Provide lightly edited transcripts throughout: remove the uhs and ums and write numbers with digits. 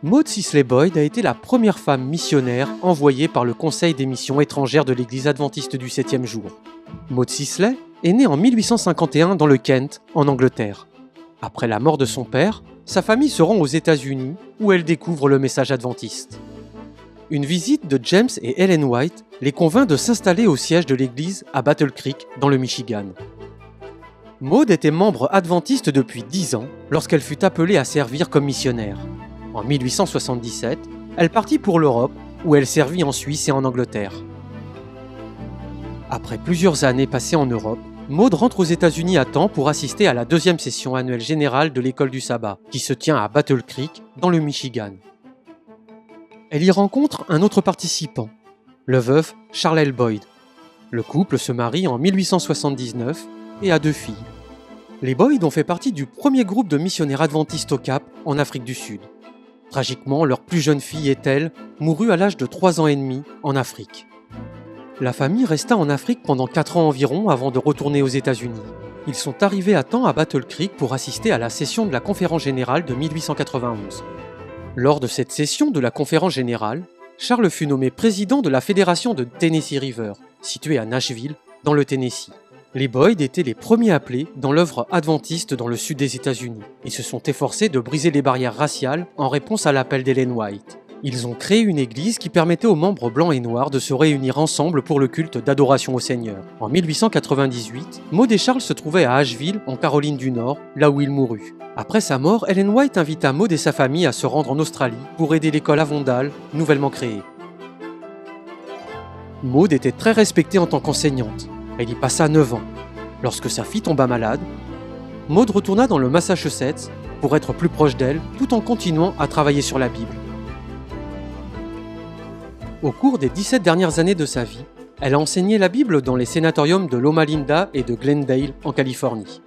Maud Sisley Boyd a été la première femme missionnaire envoyée par le Conseil des missions étrangères de l'Église adventiste du 7e jour. Maud Sisley est née en 1851 dans le Kent, en Angleterre. Après la mort de son père, sa famille se rend aux États-Unis où elle découvre le message adventiste. Une visite de James et Ellen White les convainc de s'installer au siège de l'église à Battle Creek, dans le Michigan. Maud était membre adventiste depuis 10 ans lorsqu'elle fut appelée à servir comme missionnaire. En 1877, elle partit pour l'Europe, où elle servit en Suisse et en Angleterre. Après plusieurs années passées en Europe, Maud rentre aux États-Unis à temps pour assister à la 2e session annuelle générale de l'école du sabbat, qui se tient à Battle Creek, dans le Michigan. Elle y rencontre un autre participant, le veuf Charles L. Boyd. Le couple se marie en 1879 et a 2 filles. Les Boyd ont fait partie du premier groupe de missionnaires adventistes au Cap, en Afrique du Sud. Tragiquement, leur plus jeune fille, Ethel, mourut à l'âge de 3 ans et demi en Afrique. La famille resta en Afrique pendant 4 ans environ avant de retourner aux États-Unis. Ils sont arrivés à temps à Battle Creek pour assister à la session de la Conférence générale de 1891. Lors de cette session de la Conférence générale, Charles fut nommé président de la Fédération de Tennessee River, située à Nashville, dans le Tennessee. Les Boyd étaient les premiers appelés dans l'œuvre adventiste dans le sud des États-Unis et se sont efforcés de briser les barrières raciales en réponse à l'appel d'Ellen White. Ils ont créé une église qui permettait aux membres blancs et noirs de se réunir ensemble pour le culte d'adoration au Seigneur. En 1898, Maud et Charles se trouvaient à Asheville, en Caroline du Nord, là où il mourut. Après sa mort, Ellen White invita Maud et sa famille à se rendre en Australie pour aider l'école Avondale, nouvellement créée. Maud était très respectée en tant qu'enseignante. Elle y passa 9 ans. Lorsque sa fille tomba malade, Maud retourna dans le Massachusetts pour être plus proche d'elle, tout en continuant à travailler sur la Bible. Au cours des 17 dernières années de sa vie, elle a enseigné la Bible dans les sénatoriums de Loma Linda et de Glendale, en Californie.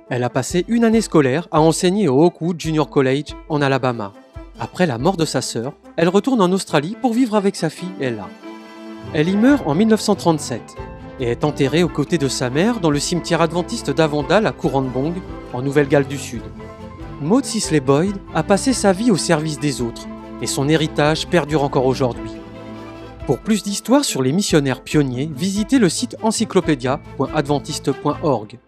Elle a passé une année scolaire à enseigner au Oakwood Junior College, en Alabama. Après la mort de sa sœur, elle retourne en Australie pour vivre avec sa fille Ella. Elle y meurt en 1937 et est enterrée aux côtés de sa mère dans le cimetière adventiste d'Avondale à Coorambong, en Nouvelle-Galles du Sud. Maud Sisley Boyd a passé sa vie au service des autres et son héritage perdure encore aujourd'hui. Pour plus d'histoires sur les missionnaires pionniers, visitez le site encyclopédia.adventiste.org.